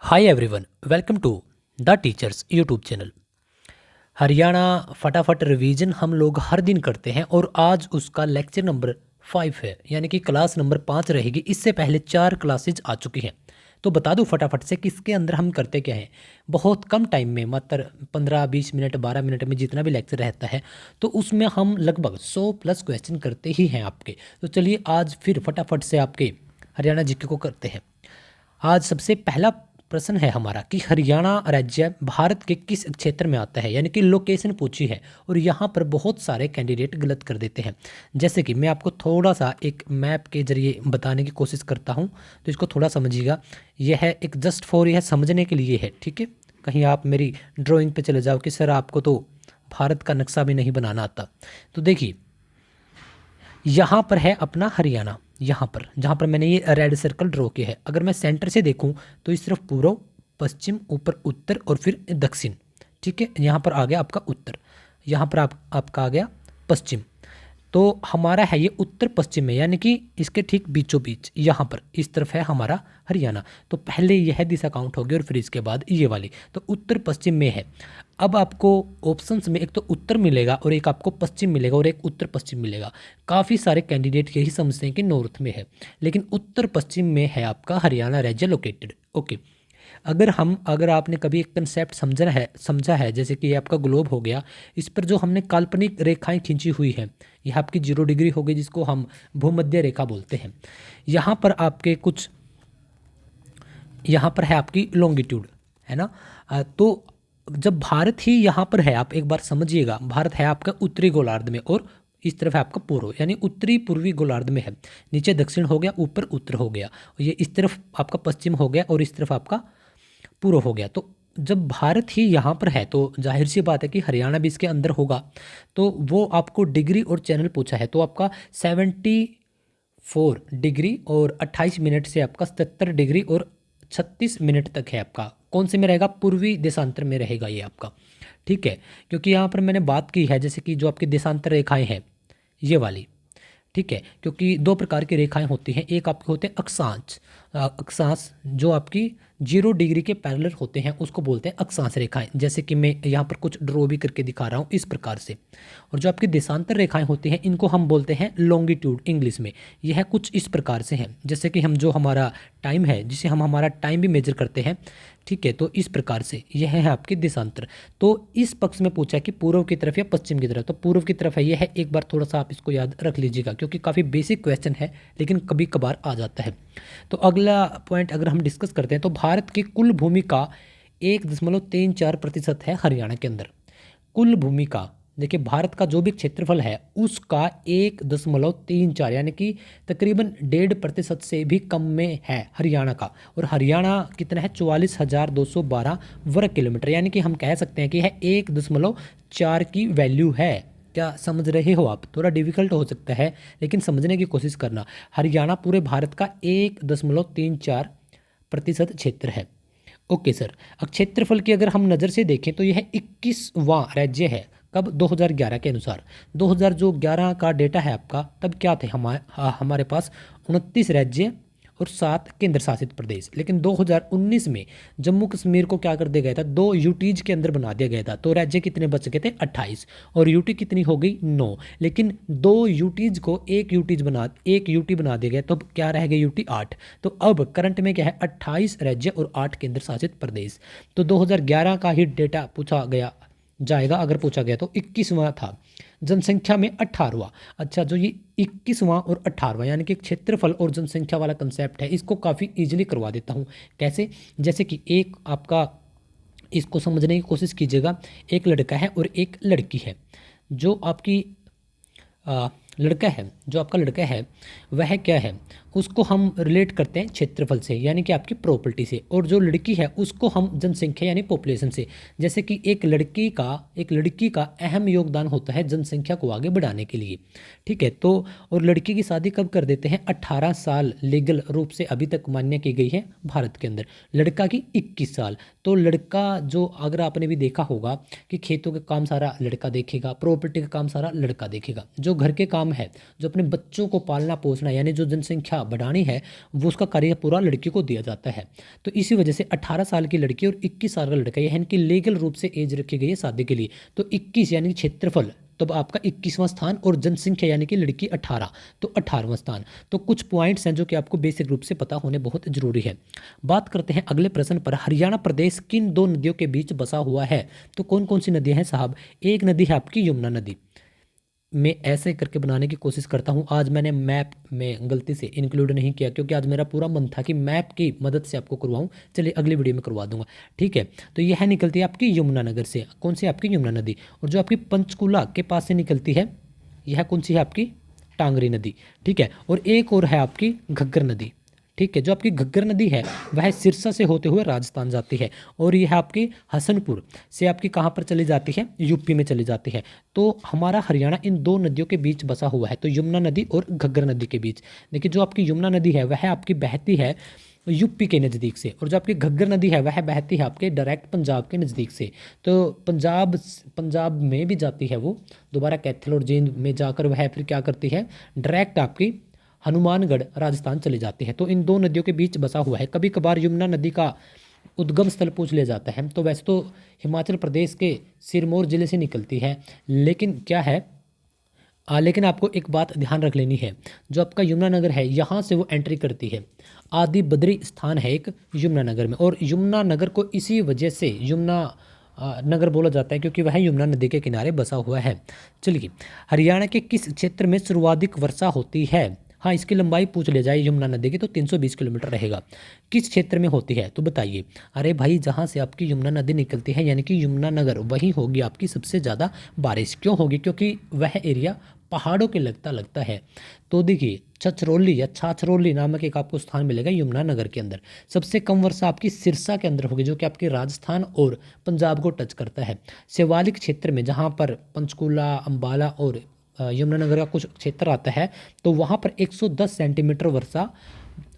Hi everyone, welcome to the teachers YouTube channel. Haryana फटाफट revision हम लोग हर दिन करते हैं और आज उसका लेक्चर नंबर 5 है, यानी कि क्लास नंबर 5 रहेगी। इससे पहले 4 क्लासेज आ चुकी हैं। तो बता दूं फटाफट से कि इसके अंदर हम करते क्या हैं। बहुत कम टाइम में, मात्र 15-20 मिनट 12 मिनट में जितना भी लेक्चर रहता है, तो उसमें हम लगभग 100 प्लस क्वेश्चन करते ही हैं आपके। तो चलिए आज फिर फटाफट से आपके हरियाणा जीके को करते हैं। आज सबसे पहला प्रश्न है हमारा कि हरियाणा राज्य भारत के किस क्षेत्र में आता है, यानी कि लोकेशन पूछी है। और यहाँ पर बहुत सारे कैंडिडेट गलत कर देते हैं। जैसे कि मैं आपको थोड़ा सा एक मैप के जरिए बताने की कोशिश करता हूँ, तो इसको थोड़ा समझिएगा। यह है एक जस्ट फॉर, यह समझने के लिए है, ठीक है। कहीं आप मेरी ड्राइंग पे चले जाओ कि सर आपको तो भारत का नक्शा भी नहीं बनाना आता। तो देखिए यहाँ पर है अपना हरियाणा। यहाँ पर जहाँ पर मैंने ये रेड सर्कल ड्रॉ किया है, अगर मैं सेंटर से देखूँ तो इस तरफ पूर्व, पश्चिम, ऊपर उत्तर और फिर दक्षिण, ठीक है। यहाँ पर आ गया आपका उत्तर, यहाँ पर आपका आ गया पश्चिम। तो हमारा है ये उत्तर पश्चिम में, यानी कि इसके ठीक बीचों बीच यहाँ पर इस तरफ है हमारा हरियाणा। तो पहले यह दिशा काउंट होगी और फिर इसके बाद ये वाली, तो उत्तर पश्चिम में है। अब आपको ऑप्शंस में एक तो उत्तर मिलेगा और एक आपको पश्चिम मिलेगा और एक उत्तर पश्चिम मिलेगा। काफ़ी सारे कैंडिडेट यही समझते हैं कि नॉर्थ में है, लेकिन उत्तर पश्चिम में है आपका हरियाणा राज्य लोकेटेड। ओके, अगर आपने कभी एक कंसेप्ट समझा है, जैसे कि ये आपका ग्लोब हो गया, इस पर जो हमने काल्पनिक रेखाएं खींची हुई हैं, यह आपकी 0 डिग्री हो गई, जिसको हम भूमध्य रेखा बोलते हैं। यहाँ पर आपके कुछ, यहाँ पर है आपकी लॉन्गिट्यूड, है ना। तो जब भारत ही यहाँ पर है, आप एक बार समझिएगा, भारत है आपका उत्तरी गोलार्ध में और इस तरफ है आपका पूर्व, यानी उत्तरी पूर्वी गोलार्ध में है। नीचे दक्षिण हो गया, ऊपर उत्तर हो गया, ये इस तरफ आपका पश्चिम हो गया और इस तरफ आपका पूर्व हो गया। तो जब भारत ही यहाँ पर है तो जाहिर सी बात है कि हरियाणा भी इसके अंदर होगा। तो वो आपको डिग्री और चैनल पूछा है, तो आपका 74 डिग्री और 28 मिनट से आपका 77 डिग्री और 36 मिनट तक है आपका। कौन से में रहेगा? पूर्वी देशांतर में रहेगा ये आपका, ठीक है। क्योंकि यहाँ पर मैंने बात की है, जैसे कि जो आपकी देशांतर रेखाएं हैं ये वाली, ठीक है। क्योंकि दो प्रकार की रेखाएं होती हैं, एक आपके होते हैं अक्षांश। अक्षांश जो आपकी 0 डिग्री के पैरेलल होते हैं उसको बोलते हैं अक्षांश रेखाएं, जैसे कि मैं यहाँ पर कुछ ड्रॉ भी करके दिखा रहा हूँ इस प्रकार से। और जो आपकी देशांतर रेखाएं होती हैं इनको हम बोलते हैं लॉन्गिट्यूड इंग्लिश में। यह कुछ इस प्रकार से हैं, जैसे कि हम जो हमारा टाइम है, जिसे हम हमारा टाइम भी मेजर करते हैं, ठीक है। तो इस प्रकार से यह है आपकी देशांतर। तो इस पक्ष में पूछा है कि पूर्व की तरफ या पश्चिम की तरफ, तो पूर्व की तरफ है यह है। एक बार थोड़ा सा आप इसको याद रख लीजिएगा, क्योंकि काफ़ी बेसिक क्वेश्चन है लेकिन कभी कभार आ जाता है। तो अगला पॉइंट अगर हम डिस्कस करते हैं, तो भारत की कुल भूमि का 1.34% है हरियाणा के अंदर। कुल भूमि का, देखिए भारत का जो भी क्षेत्रफल है उसका 1.34, यानी कि तकरीबन 1.5% से भी कम में है हरियाणा का। और हरियाणा कितना है? 44,212 वर्ग किलोमीटर, यानी कि हम कह सकते हैं कि यह 1.4 की वैल्यू है। क्या समझ रहे हो आप? थोड़ा डिफिकल्ट हो सकता है लेकिन समझने की कोशिश करना। हरियाणा पूरे भारत का 1.34% क्षेत्र है। ओके सर, अब क्षेत्रफल की अगर हम नज़र से देखें तो यह 21वां राज्य है। कब? 2011 के अनुसार। 2011 का डेटा है आपका, तब क्या थे हमारे पास 29 राज्य और 7 केंद्र शासित प्रदेश। लेकिन 2019 में जम्मू कश्मीर को क्या कर दिया गया था? 2 यूटीज के अंदर बना दिया गया था। तो राज्य कितने बच गए थे? 28। और यूटी कितनी हो गई? 9। लेकिन 2 यूटीज को एक यूटी बना दिया गया, तो अब क्या रह गया? यूटी 8। तो अब करंट में क्या है? 28 राज्य और 8 केंद्र शासित प्रदेश। तो 2011 का ही डेटा पूछा गया जाएगा, अगर पूछा गया तो 21वां था। जनसंख्या में 18वां। अच्छा, जो ये 21वां और 18वां, यानी कि क्षेत्रफल और जनसंख्या वाला कंसेप्ट है, इसको काफ़ी इजीली करवा देता हूँ। कैसे? जैसे कि एक आपका, इसको समझने की कोशिश कीजिएगा। एक लड़का है और एक लड़की है। जो आपकी लड़का है, जो आपका लड़का है वह क्या है? उसको हम रिलेट करते हैं क्षेत्रफल से, यानी कि आपकी प्रॉपर्टी से। और जो लड़की है उसको हम जनसंख्या यानी पॉपुलेशन से। जैसे कि एक लड़की का अहम योगदान होता है जनसंख्या को आगे बढ़ाने के लिए, ठीक है। तो और लड़की की शादी कब कर देते हैं? 18 साल लीगल रूप से अभी तक मान्य की गई है भारत के अंदर। लड़का की 21 साल। तो लड़का जो, अगर आपने भी देखा होगा कि खेतों का काम सारा लड़का देखेगा, प्रॉपर्टी का काम सारा लड़का देखेगा। जो घर के काम है, जो अपने बच्चों को पालना पोसना, यानी जो जनसंख्या क्षमता बढ़ानी है वो उसका कार्य पूरा लड़की को दिया जाता है। तो इसी वजह से 18 साल की लड़की और 21 साल का लड़का, यह इनकी लीगल रूप से एज रखी गई है शादी के लिए। तो 21 यानी कि क्षेत्रफल, तब आपका 21वां स्थान, और जनसंख्या यानी कि लड़की 18, तो 18वां स्थान। तो कुछ पॉइंट्स हैं जो कि आपको बेसिक रूप से पता होने बहुत जरूरी है। बात करते हैं अगले प्रश्न पर, हरियाणा प्रदेश किन दो नदियों के बीच बसा हुआ है? तो कौन कौन सी नदियां हैं साहब? एक नदी है आपकी यमुना नदी। मैं ऐसे करके बनाने की कोशिश करता हूँ। आज मैंने मैप में गलती से इंक्लूड नहीं किया क्योंकि आज मेरा पूरा मन था कि मैप की मदद से आपको करवाऊँ। चलिए अगली वीडियो में करवा दूंगा, ठीक है। तो यह निकलती है आपकी यमुनानगर से। कौन सी? आपकी यमुना नदी। और जो आपकी पंचकूला के पास से निकलती है, यह कौन सी है? आपकी टांगरी नदी, ठीक है। और एक और है आपकी घग्गर नदी, ठीक है। जो आपकी घग्गर नदी है वह सिरसा से होते हुए राजस्थान जाती है, और यह आपकी हसनपुर से आपकी कहाँ पर चली जाती है? यूपी में चली जाती है। तो हमारा हरियाणा इन दो नदियों के बीच बसा हुआ है, तो यमुना नदी और घग्गर नदी के बीच। देखिए जो आपकी यमुना नदी है वह आपकी बहती है यूपी के नज़दीक से, और जो आपकी घग्गर नदी है वह बहती है आपके डायरेक्ट पंजाब के नज़दीक से। तो पंजाब में भी जाती है वो, दोबारा कैथल और जींद में जाकर वह फिर क्या करती है? डायरेक्ट आपकी हनुमानगढ़ राजस्थान चली जाती है। तो इन दो नदियों के बीच बसा हुआ है। कभी कभार यमुना नदी का उद्गम स्थल पूछ लिया जाता है। तो वैसे तो हिमाचल प्रदेश के सिरमौर जिले से निकलती है, लेकिन क्या है, लेकिन आपको एक बात ध्यान रख लेनी है, जो आपका यमुनानगर है यहाँ से वो एंट्री करती है। आदि बद्री स्थान है एक यमुनानगर में, और यमुनानगर को इसी वजह से यमुना नगर बोला जाता है क्योंकि वह यमुना नदी के किनारे बसा हुआ है। चलिए, हरियाणा के किस क्षेत्र में सर्वाधिक वर्षा होती है? हाँ, इसकी लंबाई पूछ ले जाए यमुना नदी की तो 320 किलोमीटर रहेगा। किस क्षेत्र में होती है तो बताइए। अरे भाई, जहाँ से आपकी यमुना नदी निकलती है यानी कि यमुनानगर, वहीं होगी आपकी सबसे ज़्यादा बारिश। क्यों होगी? क्योंकि वह एरिया पहाड़ों के लगता है। तो देखिए, छछरौली या छाछरौली नामक एक आपको स्थान मिलेगा यमुनानगर के अंदर। सबसे कम वर्षा आपकी सिरसा के अंदर होगी, जो कि आपके राजस्थान और पंजाब को टच करता है। शिवालिक क्षेत्र में, जहाँ पर पंचकूला, अंबाला और यमुनानगर का कुछ क्षेत्र आता है, तो वहाँ पर 110 सेंटीमीटर वर्षा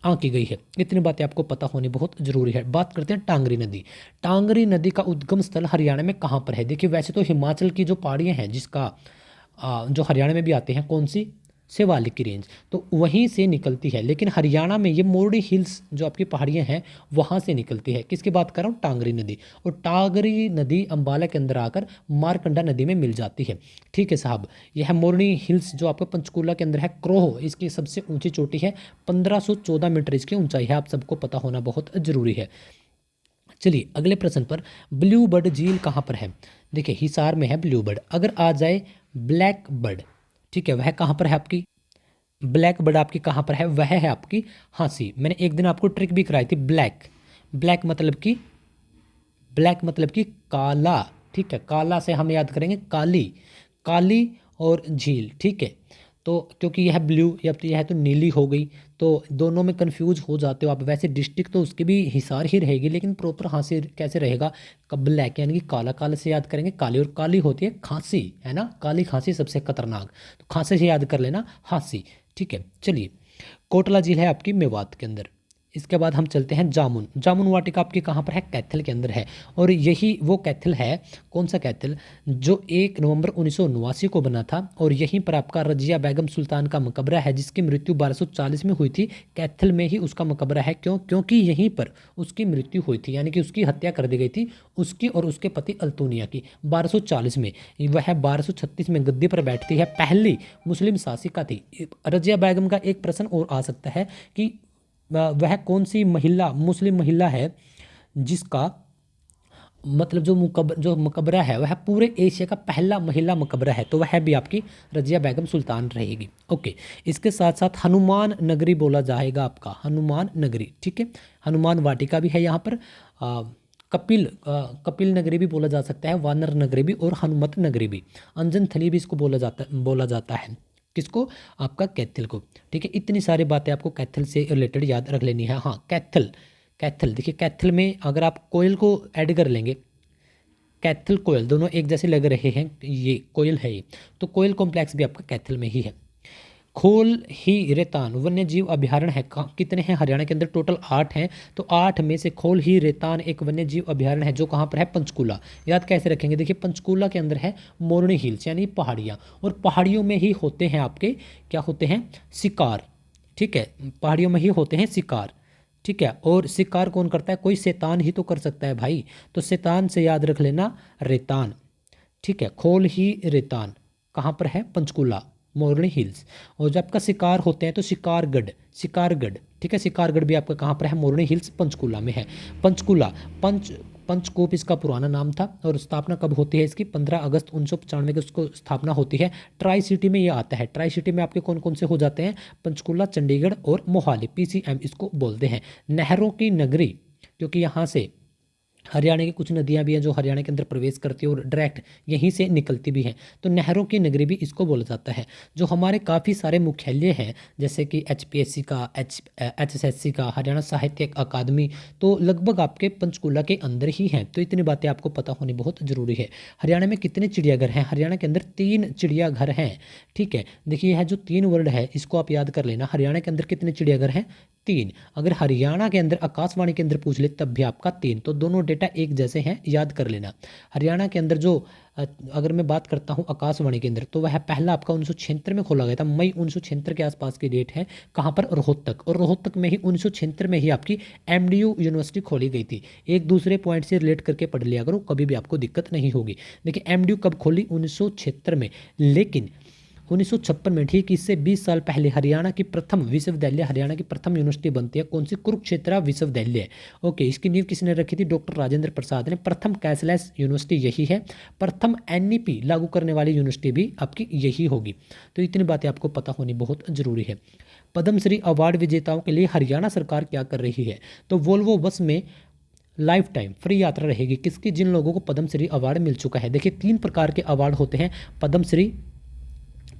आंकी गई है। इतनी बातें आपको पता होनी बहुत जरूरी है। बात करते हैं टांगरी नदी। टांगरी नदी का उद्गम स्थल हरियाणा में कहाँ पर है? देखिए, वैसे तो हिमाचल की जो पहाड़ियाँ हैं, जिसका जो हरियाणा में भी आते हैं, कौन सी? शिवालिक की रेंज, तो वहीं से निकलती है। लेकिन हरियाणा में ये मोरडी हिल्स जो आपकी पहाड़ियाँ हैं वहाँ से निकलती है। किसकी बात कर रहा हूँ? टांगरी नदी। और टांगरी नदी अंबाला के अंदर आकर मारकंडा नदी में मिल जाती है, ठीक है साहब। यह मोरनी हिल्स जो आपका पंचकूला के अंदर है, क्रोह इसकी सबसे ऊंची चोटी है, 1514 मीटर इसकी ऊंचाई है। आप सबको पता होना बहुत जरूरी है। चलिए अगले प्रश्न पर, ब्लू बर्ड झील कहाँ पर है? देखिए, हिसार में है ब्लू बर्ड। अगर आ जाए ब्लैक बर्ड, ठीक है, वह कहाँ पर है आपकी? ब्लैक बर्ड आपकी कहाँ पर है? वह है आपकी हाँसी। मैंने एक दिन आपको ट्रिक भी कराई थी। ब्लैक, ब्लैक मतलब कि, ब्लैक मतलब कि काला, ठीक है। काला से हम याद करेंगे काली, काली और झील, ठीक है। तो क्योंकि यह ब्लू या तो यह तो नीली हो गई, तो दोनों में कंफ्यूज हो जाते हो आप। वैसे डिस्ट्रिक्ट तो उसकी भी हिसार ही रहेगी, लेकिन प्रॉपर हाँसी कैसे रहेगा? ब्लैक यानी कि काला, काला से याद करेंगे काली, और काली होती है खांसी, है ना। काली खांसी सबसे खतरनाक, तो खांसी से याद कर लेना हाँसी, ठीक है। चलिए, कोटला झील है आपकी मेवात के अंदर। इसके बाद हम चलते हैं जामुन। जामुन वाटिका आपकी कहाँ पर है? कैथल के अंदर है। और यही वो कैथल है, कौन सा कैथल? जो 1 नवंबर 1989 को बना था, और यहीं पर आपका रजिया बेगम सुल्तान का मकबरा है, जिसकी मृत्यु 1240 में हुई थी। कैथल में ही उसका मकबरा है। क्यों? क्योंकि यहीं पर उसकी मृत्यु हुई थी, यानी कि उसकी हत्या कर दी गई थी, उसकी और उसके पति अल्तुनिया की, 1240 में। वह 1236 में गद्दी पर बैठती है, पहली मुस्लिम शासिका थी। रजिया बेगम का एक प्रश्न और आ सकता है कि वह कौन सी महिला, मुस्लिम महिला है जिसका मतलब जो मकबरा है वह पूरे एशिया का पहला महिला मकबरा है? तो वह भी आपकी रजिया बेगम सुल्तान रहेगी। ओके, इसके साथ साथ हनुमान नगरी बोला जाएगा आपका, हनुमान नगरी, ठीक है। हनुमान वाटिका भी है यहाँ पर। कपिल नगरी भी बोला जा सकता है, वानर नगरी भी, और हनुमत नगरी भी। अंजन थली भी इसको बोला जाता है। किसको? आपका कैथल को, ठीक है। इतनी सारी बातें आपको कैथल से रिलेटेड याद रख लेनी है। हाँ, कैथल, कैथल देखिए, कैथल में अगर आप कोयल को ऐड कर लेंगे, कैथल कोयल दोनों एक जैसे लग रहे हैं, ये कोयल है ये, तो कोयल कॉम्प्लेक्स भी आपका कैथल में ही है। खोल ही रेतान वन्य जीव अभयारण्य है, कितने हैं हरियाणा के अंदर? टोटल 8 हैं। तो 8 में से खोल ही रेतान एक वन्य जीव अभयारण्य है, जो कहाँ पर है? पंचकूला। याद कैसे रखेंगे? देखिए, पंचकूला के अंदर है मोरनी हिल्स यानी पहाड़ियाँ, और पहाड़ियों में ही होते हैं आपके क्या होते हैं? शिकार, ठीक है, पहाड़ियों में ही होते हैं शिकार। ठीक है, और शिकार कौन करता है? कोई शैतान ही तो कर सकता है भाई। तो शैतान से याद रख लेना रेतान। ठीक है, खोल ही रेतान कहाँ पर है? पंचकूला, मोरनी हिल्स। और जब आपका शिकार होते हैं तो शिकारगढ़, शिकारगढ़। ठीक है, शिकारगढ़ भी आपका कहाँ पर है? मोरनी हिल्स, पंचकूला में है। पंचकूला, पंचकोप इसका पुराना नाम था। और स्थापना कब होती है इसकी? 15 अगस्त 1995 को इसको स्थापना होती है। ट्राई सिटी में ये आता है। ट्राई सिटी में आपके कौन कौन से हो जाते हैं? पंचकूला, चंडीगढ़ और मोहाली, पीसीएम इसको बोलते हैं। नहरों की नगरी, क्योंकि यहाँ से हरियाणा की कुछ नदियां भी हैं जो हरियाणा के अंदर प्रवेश करती है और डायरेक्ट यहीं से निकलती भी हैं, तो नहरों की नगरी भी इसको बोला जाता है। जो हमारे काफ़ी सारे मुख्यालय हैं, जैसे कि एचपीएससी का, एचएसएससी का, हरियाणा साहित्य अकादमी, तो लगभग आपके पंचकूला के अंदर ही हैं। तो इतनी बातें आपको पता होनी बहुत ज़रूरी है। हरियाणा में कितने चिड़ियाघर हैं? हरियाणा के अंदर 3 चिड़ियाघर हैं। ठीक है, देखिए यह जो 3 वर्ड है इसको आप याद कर लेना। हरियाणा के अंदर कितने चिड़ियाघर हैं? 3। अगर हरियाणा के अंदर आकाशवाणी के अंदर पूछ ले तब भी आपका 3। तो दोनों डेटा एक जैसे हैं, याद कर लेना। हरियाणा के अंदर जो अगर मैं बात करता हूँ आकाशवाणी के अंदर, तो वह पहला आपका 1976 में खोला गया था। मई 1976 के आसपास की डेट है। कहाँ पर? रोहतक। और रोहतक में ही 1976 में ही आपकी एमडीयू यूनिवर्सिटी खोली गई थी। एक दूसरे पॉइंट से रिलेट करके पढ़ लिया करो, कभी भी आपको दिक्कत नहीं होगी। देखिए एमडीयू कब खोली? 1976 में। लेकिन 1956 में, ठीक इससे 20 साल पहले, हरियाणा की प्रथम विश्वविद्यालय, हरियाणा की प्रथम यूनिवर्सिटी बनती है। कौन सी? कुरुक्षेत्र विश्वविद्यालय। ओके, इसकी नींव किसने रखी थी? डॉक्टर राजेंद्र प्रसाद ने। प्रथम कैशलेस यूनिवर्सिटी यही है। प्रथम एनईपी लागू करने वाली यूनिवर्सिटी भी आपकी यही होगी। तो इतनी बातें आपको पता होनी बहुत जरूरी है। पद्मश्री अवार्ड विजेताओं के लिए हरियाणा सरकार क्या कर रही है? तो वोल्वो बस में लाइफ टाइम फ्री यात्रा रहेगी। किसकी? जिन लोगों को पद्मश्री अवार्ड मिल चुका है। देखिए 3 प्रकार के अवार्ड होते हैं, पद्मश्री,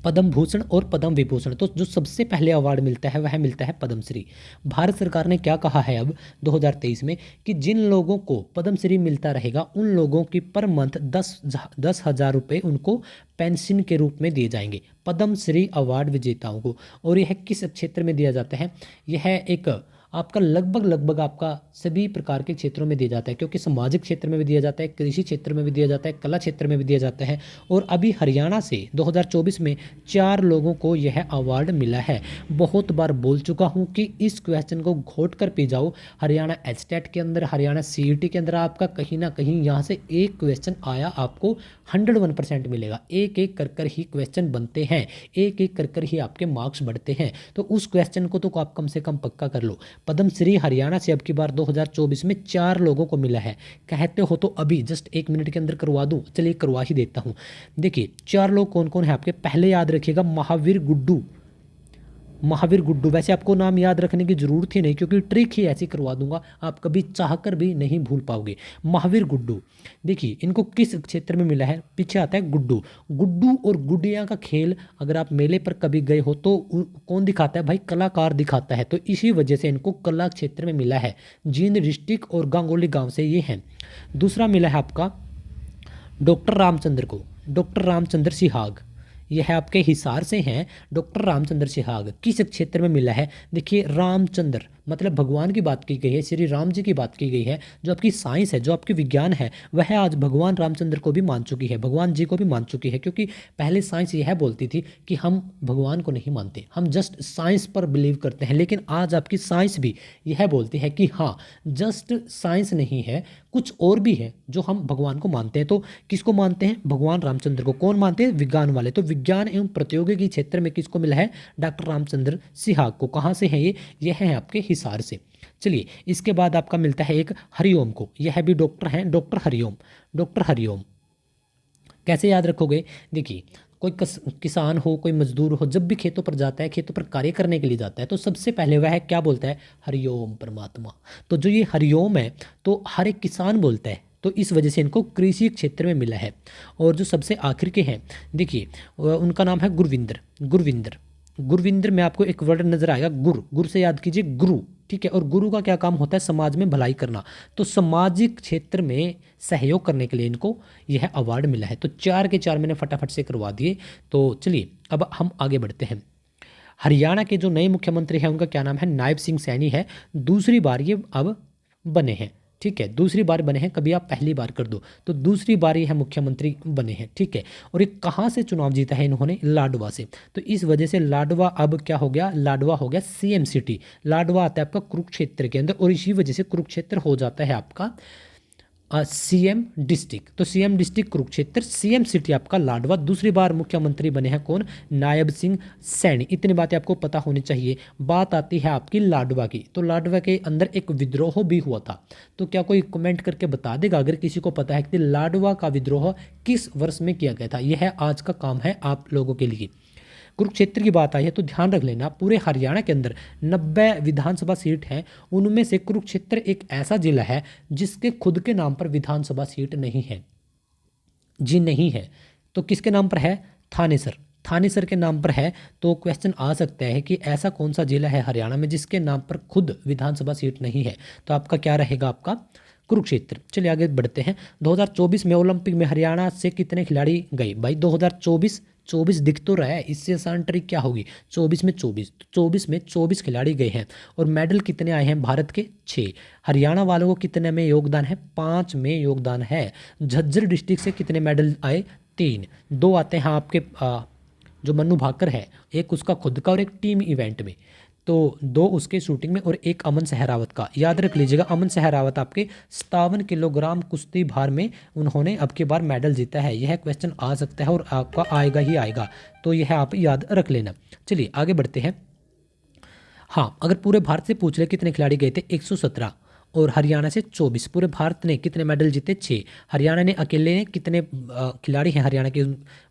पद्म भूषण और पद्म विभूषण। तो जो सबसे पहले अवार्ड मिलता है वह मिलता है पद्मश्री। भारत सरकार ने क्या कहा है अब 2023 में कि जिन लोगों को पद्मश्री मिलता रहेगा उन लोगों की पर मंथ 10,000 रुपये उनको पेंशन के रूप में दिए जाएंगे, पद्मश्री अवार्ड विजेताओं को। और यह किस क्षेत्र में दिया जाता है? यह एक आपका लगभग आपका सभी प्रकार के क्षेत्रों में दिया जाता है, क्योंकि सामाजिक क्षेत्र में भी दिया जाता है, कृषि क्षेत्र में भी दिया जाता है, कला क्षेत्र में भी दिया जाता है। और अभी हरियाणा से 2024 में 4 लोगों को यह अवार्ड मिला है। बहुत बार बोल चुका हूँ कि इस क्वेश्चन को घोट कर पी जाओ। हरियाणा एचटेट के अंदर, हरियाणा सीईटी के अंदर आपका कहीं ना कहीं यहाँ से एक क्वेश्चन आया, आपको 101% मिलेगा। एक एक कर ही क्वेश्चन बनते हैं, एक एक कर ही आपके मार्क्स बढ़ते हैं। तो उस क्वेश्चन को तो आप कम से कम पक्का कर लो। पद्मश्री हरियाणा से अब की बार 2024 में 4 लोगों को मिला है। कहते हो तो अभी जस्ट 1 मिनट के अंदर करवा दूं? चलिए करवा ही देता हूं। देखिए 4 लोग कौन कौन है आपके? पहले याद रखिएगा महावीर गुड्डू। महावीर गुड्डू, वैसे आपको नाम याद रखने की जरूरत ही नहीं, क्योंकि ट्रिक ही ऐसी करवा दूंगा, आप कभी चाहकर भी नहीं भूल पाओगे। महावीर गुड्डू, देखिए इनको किस क्षेत्र में मिला है? पीछे आता है गुड्डू। गुड्डू और गुडिया का खेल अगर आप मेले पर कभी गए हो तो कौन दिखाता है भाई? कलाकार दिखाता है। तो इसी वजह से इनको कला क्षेत्र में मिला है। जींद डिस्ट्रिक्ट और गांगोली गांव से ये हैं। दूसरा मिला है आपका डॉक्टर रामचंद्र को, डॉक्टर रामचंद्र सिहाग। यह आपके हिसार से हैं। डॉक्टर रामचंद्र सिहाग किस क्षेत्र में मिला है? देखिए रामचंद्र मतलब भगवान की बात की गई है, श्री राम जी की बात की गई है। जो आपकी साइंस है, जो आपकी विज्ञान है, वह आज भगवान रामचंद्र को भी मान चुकी है, भगवान जी को भी मान चुकी है। क्योंकि पहले साइंस यह बोलती थी कि हम भगवान को नहीं मानते, हम जस्ट साइंस पर बिलीव करते हैं। लेकिन आज आपकी साइंस भी यह बोलती है कि हाँ, जस्ट साइंस नहीं है, कुछ और भी है जो हम भगवान को मानते हैं। तो किसको मानते हैं? भगवान रामचंद्र को। कौन मानते हैं? विज्ञान वाले। तो विज्ञान एवं प्रौद्योगिकी क्षेत्र में किसको मिला है? डॉक्टर रामचंद्र सिहाग को। कहाँ से है ये? यह है आपके हिसार से। चलिए इसके बाद आपका मिलता है एक हरिओम को। यह भी डॉक्टर हैं, डॉक्टर हरिओम। डॉक्टर हरिओम कैसे याद रखोगे? देखिए कोई किसान हो, कोई मजदूर हो, जब भी खेतों पर जाता है, खेतों पर कार्य करने के लिए जाता है, तो सबसे पहले वह क्या बोलता है? हरिओम परमात्मा। तो जो ये हरिओम है तो हर एक किसान बोलता है, तो इस वजह से इनको कृषि क्षेत्र में मिला है। और जो सबसे आखिर के हैं, देखिए उनका नाम है गुरविंदर। गुरविंदर, गुरविंदर में आपको एक वर्ड नजर आएगा, गुर। गुर से याद कीजिए गुरु। ठीक है, और गुरु का क्या काम होता है? समाज में भलाई करना। तो सामाजिक क्षेत्र में सहयोग करने के लिए इनको यह अवार्ड मिला है। तो 4 के 4 मैंने फटाफट से करवा दिए। तो चलिए अब हम आगे बढ़ते हैं। हरियाणा के जो नए मुख्यमंत्री हैं उनका क्या नाम है? नायब सिंह सैनी है। दूसरी बार ये अब बने हैं। ठीक है, दूसरी बार बने हैं, कभी आप पहली बार कर दो तो दूसरी बार ये है मुख्यमंत्री बने हैं। ठीक है, और ये कहाँ से चुनाव जीता है इन्होंने? लाडवा से। तो इस वजह से लाडवा अब क्या हो गया? लाडवा हो गया सीएम सिटी। लाडवा आता है आपका कुरुक्षेत्र के अंदर, और इसी वजह से कुरुक्षेत्र हो जाता है आपका सीएम डिस्ट्रिक्ट। तो CM district Kurukshetra, CM city आपका लाडवा। दूसरी बार मुख्यमंत्री बने हैं कौन? नायब सिंह सैनी। इतनी बातें आपको पता होनी चाहिए। बात आती है आपकी लाडवा की, तो लाडवा के अंदर एक विद्रोह भी हुआ था। तो क्या कोई कमेंट करके बता देगा अगर किसी को पता है कि लाडवा का विद्रोह किस वर्ष में किया गया था? यह है आज का काम है आप लोगों के लिए। कुरुक्षेत्र की बात आई है तो ध्यान रख लेना, पूरे हरियाणा के अंदर 90 विधानसभा सीट हैं, उनमें से कुरुक्षेत्र एक ऐसा जिला है जिसके खुद के नाम पर विधानसभा सीट नहीं है। जी नहीं है, तो किसके नाम पर है? थानेसर। थानेसर के नाम पर है। तो क्वेश्चन आ सकता है कि ऐसा कौन सा जिला है हरियाणा में जिसके नाम पर खुद विधानसभा सीट नहीं है? तो आपका क्या रहेगा? आपका कुरुक्षेत्र। चलिए आगे बढ़ते हैं। 2024 में ओलंपिक में हरियाणा से कितने खिलाड़ी गए? भाई 2024 24 दिख तो रहा है, इससे आसान ट्रिक क्या होगी? 24 में 24, तो 24 में 24 खिलाड़ी गए हैं। और मेडल कितने आए हैं भारत के? 6। हरियाणा वालों को कितने में योगदान है? 5 में योगदान है। झज्जर डिस्ट्रिक्ट से कितने मेडल आए? 3। 2 आते हैं आपके जो मन्नू भाकर है, एक उसका खुद का और एक टीम इवेंट में। तो 2 उसके शूटिंग में और एक अमन सहरावत का। याद रख लीजिएगा, अमन सहरावत आपके 57 किलोग्राम कुश्ती भार में उन्होंने अब की बार मेडल जीता है। यह क्वेश्चन आ सकता है और आपका आएगा ही आएगा, तो यह आप याद रख लेना। चलिए आगे बढ़ते हैं। हाँ, अगर पूरे भारत से पूछ ले कितने खिलाड़ी गए थे? 117, और हरियाणा से 24। पूरे भारत ने कितने मेडल जीते? 6। हरियाणा ने अकेले ने कितने खिलाड़ी हैं हरियाणा के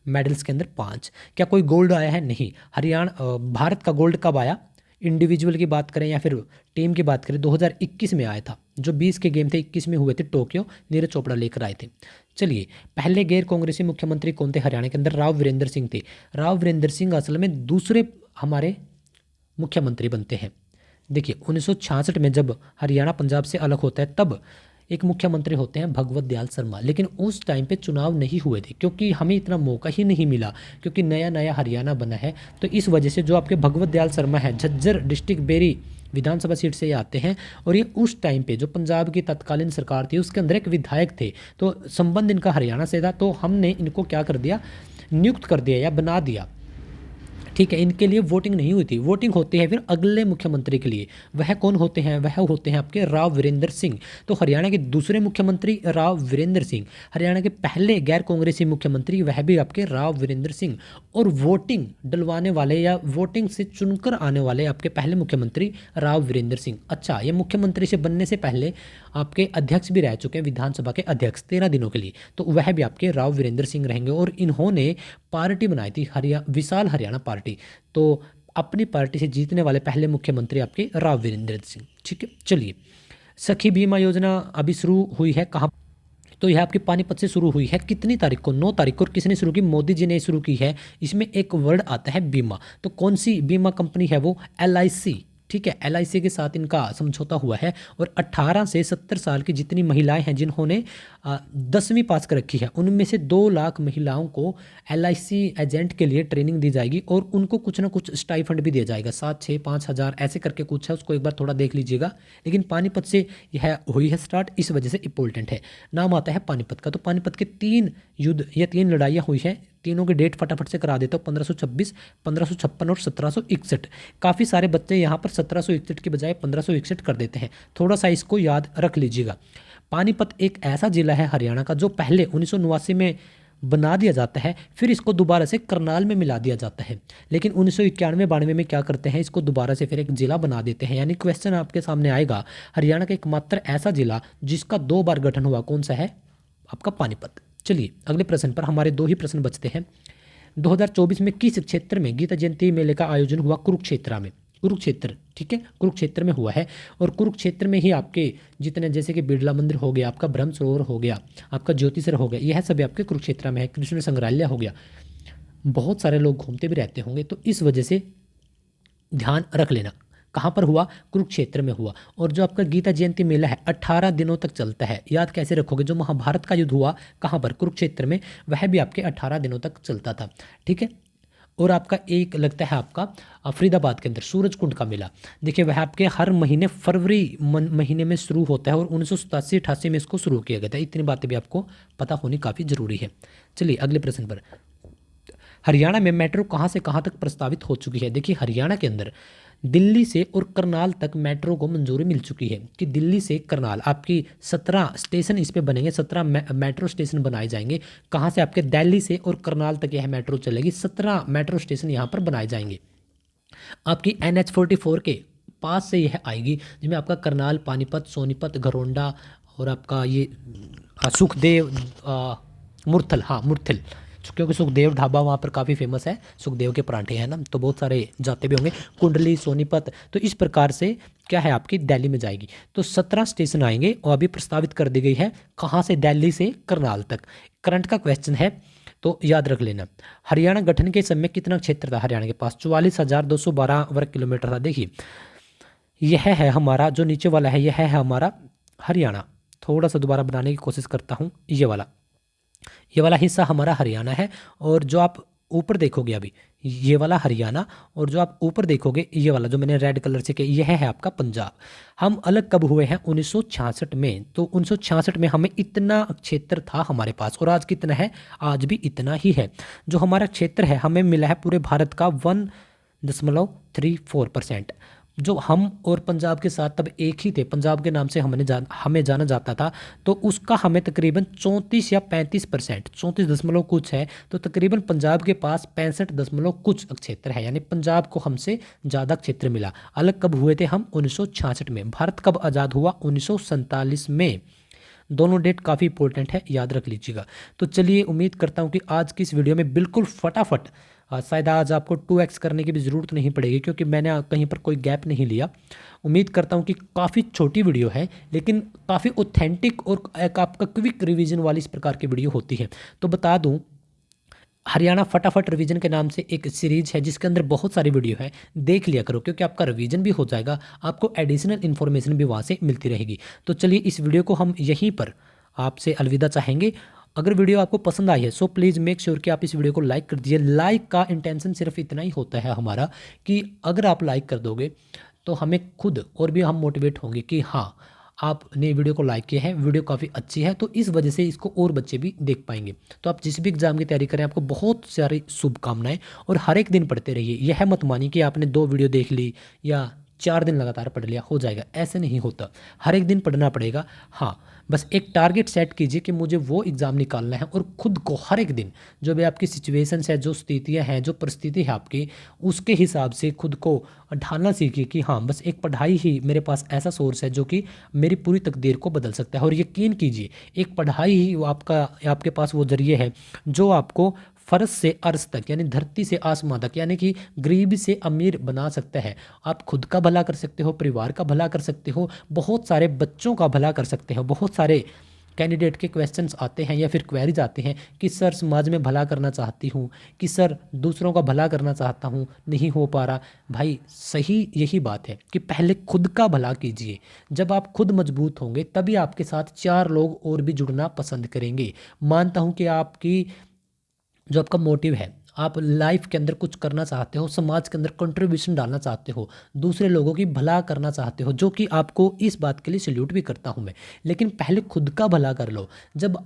मेडल्स के अंदर? 5। क्या कोई गोल्ड आया है? नहीं। हरियाणा भारत का गोल्ड कब आया? इंडिविजुअल की बात करें या फिर टीम की बात करें, 2021 में आया था। जो 20 के गेम थे 21 में हुए थे टोक्यो, नीरज चोपड़ा लेकर आए थे। चलिए, पहले गैर कांग्रेसी मुख्यमंत्री कौन थे हरियाणा के अंदर? राव वीरेंद्र सिंह थे। राव वीरेंद्र सिंह असल में दूसरे हमारे मुख्यमंत्री बनते हैं। देखिए 1966 में जब हरियाणा पंजाब से अलग होता है तब एक मुख्यमंत्री होते हैं भगवत दयाल शर्मा, लेकिन उस टाइम पे चुनाव नहीं हुए थे क्योंकि हमें इतना मौका ही नहीं मिला, क्योंकि नया नया हरियाणा बना है। तो इस वजह से जो आपके भगवत दयाल शर्मा है झज्जर डिस्ट्रिक्ट बेरी विधानसभा सीट से ये आते हैं, और ये उस टाइम पे जो पंजाब की तत्कालीन सरकार थी उसके अंदर एक विधायक थे, तो संबंध इनका हरियाणा से था। तो हमने इनको क्या कर दिया? नियुक्त कर दिया या बना दिया। ठीक है, इनके लिए वोटिंग नहीं हुई थी। वोटिंग होती है फिर अगले मुख्यमंत्री के लिए। वह कौन होते हैं? वह होते हैं आपके राव वीरेंद्र सिंह। तो हरियाणा के दूसरे मुख्यमंत्री राव वीरेंद्र सिंह, हरियाणा के पहले गैर कांग्रेसी मुख्यमंत्री वह भी आपके राव वीरेंद्र सिंह, और वोटिंग डलवाने वाले या वोटिंग से चुनकर आने वाले आपके पहले मुख्यमंत्री राव वीरेंद्र सिंह। अच्छा, ये मुख्यमंत्री से बनने से पहले आपके अध्यक्ष भी रह चुके हैं, विधानसभा के अध्यक्ष 13 दिनों के लिए, तो वह भी आपके राव वीरेंद्र सिंह रहेंगे। और इन्होंने पार्टी बनाई थी विशाल हरियाणा पार्टी। तो अपनी पार्टी से जीतने वाले पहले मुख्यमंत्री आपके राव वीरेंद्र सिंह। ठीक है, चलिए, सखी बीमा योजना अभी शुरू हुई है कहाँ? तो यह आपकी पानीपत से शुरू हुई है। कितनी तारीख को? 9 तारीख को। और किसने शुरू की? मोदी जी ने शुरू की है। इसमें एक वर्ड आता है बीमा, तो कौन सी बीमा कंपनी है वो? LIC। ठीक है, LIC के साथ इनका समझौता हुआ है। और 18 से 70 साल की जितनी महिलाएं हैं जिन्होंने 10वीं पास कर रखी है, उनमें से 2 लाख महिलाओं को LIC एजेंट के लिए ट्रेनिंग दी जाएगी, और उनको कुछ ना कुछ स्टाइफंड भी दिया जाएगा, 7, 6, 5 हज़ार ऐसे करके कुछ है, उसको एक बार थोड़ा देख लीजिएगा। लेकिन पानीपत से यह हुई है स्टार्ट, इस वजह से इंपॉर्टेंट है। नाम आता है पानीपत का। तो पानीपत के 3 युद्ध या 3 लड़ाइयाँ हुई हैं। तीनों के डेट फटाफट से करा देता हूँ। 1526, 1556 और 1761। काफ़ी सारे बच्चे यहाँ पर 1761 की बजाय 1561 कर देते हैं, थोड़ा सा इसको याद रख लीजिएगा। पानीपत एक ऐसा जिला है हरियाणा का जो पहले 1989 में बना दिया जाता है, फिर इसको दोबारा से करनाल में मिला दिया जाता है, लेकिन 1991-92 में क्या करते हैं? इसको दोबारा से फिर एक जिला बना देते हैं। यानी क्वेश्चन आपके सामने आएगा, हरियाणा का एकमात्र ऐसा जिला जिसका 2 बार गठन हुआ, कौन सा है? आपका पानीपत। चलिए अगले प्रश्न पर, हमारे 2 ही प्रश्न बचते हैं। 2024 में किस क्षेत्र में गीता जयंती मेले का आयोजन हुआ? कुरुक्षेत्र में। कुरुक्षेत्र, ठीक है, कुरुक्षेत्र में हुआ है। और कुरुक्षेत्र में ही आपके जितने, जैसे कि बिरला मंदिर हो गया, आपका ब्रह्म सरोवर हो गया, आपका ज्योतिसर हो गया, यह सभी आपके कुरुक्षेत्र में है। कृष्ण संग्रहालय हो गया। बहुत सारे लोग घूमते भी रहते होंगे, तो इस वजह से ध्यान रख लेना। कहाँ पर हुआ? कुरुक्षेत्र में हुआ। और जो आपका गीता जयंती मेला है 18 दिनों तक चलता है। याद कैसे रखोगे? जो महाभारत का युद्ध हुआ कहाँ पर? कुरुक्षेत्र में, वह भी आपके 18 दिनों तक चलता था। ठीक है, और आपका एक लगता है आपका फरीदाबाद के अंदर सूरजकुंड का मेला। देखिए वह आपके हर महीने फरवरी महीने में शुरू होता है और 1987-88 में इसको शुरू किया गया था। इतनी बातें भी आपको पता होनी काफ़ी ज़रूरी है। चलिए अगले प्रश्न पर, हरियाणा में मेट्रो कहाँ से कहाँ तक प्रस्तावित हो चुकी है। देखिए हरियाणा के अंदर दिल्ली से और करनाल तक मेट्रो को मंजूरी मिल चुकी है कि दिल्ली से करनाल आपकी 17 स्टेशन इस पे बनेंगे, 17 मेट्रो स्टेशन बनाए जाएंगे। कहाँ से, आपके दिल्ली से और करनाल तक यह मेट्रो चलेगी। 17 मेट्रो स्टेशन यहाँ पर बनाए जाएंगे। आपकी NH-44 के पास से यह आएगी, जिसमें आपका करनाल, पानीपत, सोनीपत, घरौंडा और आपका ये सुखदेव मुरथल, हाँ मुरथल, क्योंकि सुखदेव ढाबा वहाँ पर काफ़ी फेमस है, सुखदेव के पराठे हैं ना, तो बहुत सारे जाते भी होंगे। कुंडली, सोनीपत, तो इस प्रकार से क्या है आपकी दिल्ली में जाएगी। तो 17 स्टेशन आएंगे और अभी प्रस्तावित कर दी गई है कहाँ से, दिल्ली से करनाल तक। करंट का क्वेश्चन है तो याद रख लेना। हरियाणा गठन के समय कितना क्षेत्र था हरियाणा के पास? 44,212 वर्ग किलोमीटर था। देखिए यह है हमारा जो नीचे वाला है, यह है हमारा हरियाणा। थोड़ा सा दोबारा बनाने की कोशिश करता हूँ। ये वाला हिस्सा हमारा हरियाणा है, और जो आप ऊपर देखोगे अभी ये वाला हरियाणा, और जो आप ऊपर देखोगे ये वाला जो मैंने रेड कलर से किया, यह है आपका पंजाब। हम अलग कब हुए हैं? 1966 में। तो 1966 में हमें इतना क्षेत्र था हमारे पास, और आज कितना है? आज भी इतना ही है। जो हमारा क्षेत्र है हमें मिला है पूरे भारत का 1.34%। जो हम और पंजाब के साथ तब एक ही थे, पंजाब के नाम से हमें जाना जाता था, तो उसका हमें तकरीबन 34 या 35%, 34 दशमलव कुछ है, तो तकरीबन पंजाब के पास 65 दशमलव कुछ क्षेत्र है, यानी पंजाब को हमसे ज़्यादा क्षेत्र मिला। अलग कब हुए थे हम? 1966 में। भारत कब आज़ाद हुआ? 1947 में। दोनों डेट काफ़ी इंपॉर्टेंट है, याद रख लीजिएगा। तो चलिए उम्मीद करता हूँ कि आज की इस वीडियो में बिल्कुल फटाफट, शायद आज आपको 2x करने की भी ज़रूरत नहीं पड़ेगी, क्योंकि मैंने कहीं पर कोई गैप नहीं लिया। उम्मीद करता हूँ कि काफ़ी छोटी वीडियो है लेकिन काफ़ी ऑथेंटिक और एक आपका क्विक रिवीजन वाली इस प्रकार की वीडियो होती है। तो बता दूँ, हरियाणा फटाफट रिवीजन के नाम से एक सीरीज है जिसके अंदर बहुत सारी वीडियो है, देख लिया करो, क्योंकि आपका रिवीजन भी हो जाएगा, आपको एडिशनल इन्फॉर्मेशन भी वहाँ से मिलती रहेगी। तो चलिए इस वीडियो को हम यहीं पर आपसे अलविदा चाहेंगे। अगर वीडियो आपको पसंद आई है सो प्लीज़ मेक श्योर कि आप इस वीडियो को लाइक कर दीजिए। लाइक का इंटेंशन सिर्फ इतना ही होता है हमारा कि अगर आप लाइक कर दोगे तो हमें खुद और भी हम मोटिवेट होंगे कि हाँ आपने वीडियो को लाइक किया है, वीडियो काफ़ी अच्छी है, तो इस वजह से इसको और बच्चे भी देख पाएंगे। तो आप जिस भी एग्ज़ाम की तैयारी करें आपको बहुत सारी शुभकामनाएं, और हर एक दिन पढ़ते रहिए। यह मत मानिए कि आपने 2 वीडियो देख ली या 4 दिन लगातार पढ़ लिया हो जाएगा, ऐसे नहीं होता। हर एक दिन पढ़ना पड़ेगा। हाँ बस एक टारगेट सेट कीजिए कि मुझे वो एग्ज़ाम निकालना है, और खुद को हर एक दिन जो भी आपकी सिचुएशंस है, जो स्थितियाँ हैं, जो परिस्थिति है आपकी, उसके हिसाब से खुद को ढालना सीखिए कि हाँ बस एक पढ़ाई ही मेरे पास ऐसा सोर्स है जो कि मेरी पूरी तकदीर को बदल सकता है। और यकीन कीजिए एक पढ़ाई ही आपके पास वो जरिए है जो आपको फर्श से अर्श तक, यानी धरती से आसमां तक, यानी कि गरीब से अमीर बना सकता है। आप खुद का भला कर सकते हो, परिवार का भला कर सकते हो, बहुत सारे बच्चों का भला कर सकते हो। बहुत सारे कैंडिडेट के क्वेश्चंस आते हैं या फिर क्वेरीज आते हैं कि सर समाज में भला करना चाहती हूँ, कि सर दूसरों का भला करना चाहता हूँ, नहीं हो पा रहा। भाई सही यही बात है कि पहले खुद का भला कीजिए। जब आप खुद मजबूत होंगे तभी आपके साथ 4 लोग और भी जुड़ना पसंद करेंगे। मानता हूँ कि आपकी जो आपका मोटिव है, आप लाइफ के अंदर कुछ करना चाहते हो, समाज के अंदर कंट्रीब्यूशन डालना चाहते हो, दूसरे लोगों की भला करना चाहते हो, जो कि आपको इस बात के लिए सैल्यूट भी करता हूं मैं। लेकिन पहले खुद का भला कर लो। जब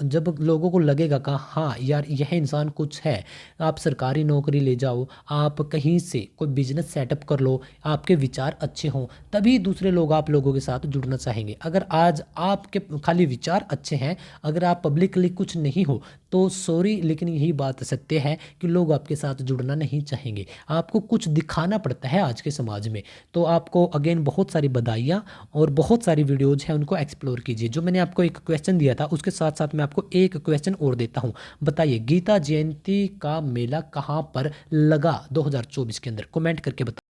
जब लोगों को लगेगा कि हाँ यार यह इंसान कुछ है, आप सरकारी नौकरी ले जाओ, आप कहीं से कोई बिजनेस सेटअप कर लो, आपके विचार अच्छे हों, तभी दूसरे लोग आप लोगों के साथ जुड़ना चाहेंगे। अगर आज आपके खाली विचार अच्छे हैं, अगर आप पब्लिकली कुछ नहीं हो, तो सॉरी लेकिन यही बात सत्य है कि लोग आपके साथ जुड़ना नहीं चाहेंगे। आपको कुछ दिखाना पड़ता है आज के समाज में। तो आपको अगेन बहुत सारी बधाइयाँ, और बहुत सारी वीडियोज़ हैं उनको एक्सप्लोर कीजिए। जो मैंने आपको एक क्वेश्चन दिया था उसके साथ साथ मैं आपको एक क्वेश्चन और देता हूँ। बताइए गीता जयंती का मेला कहाँ पर लगा 2024 के अंदर? कमेंट करके बताइए।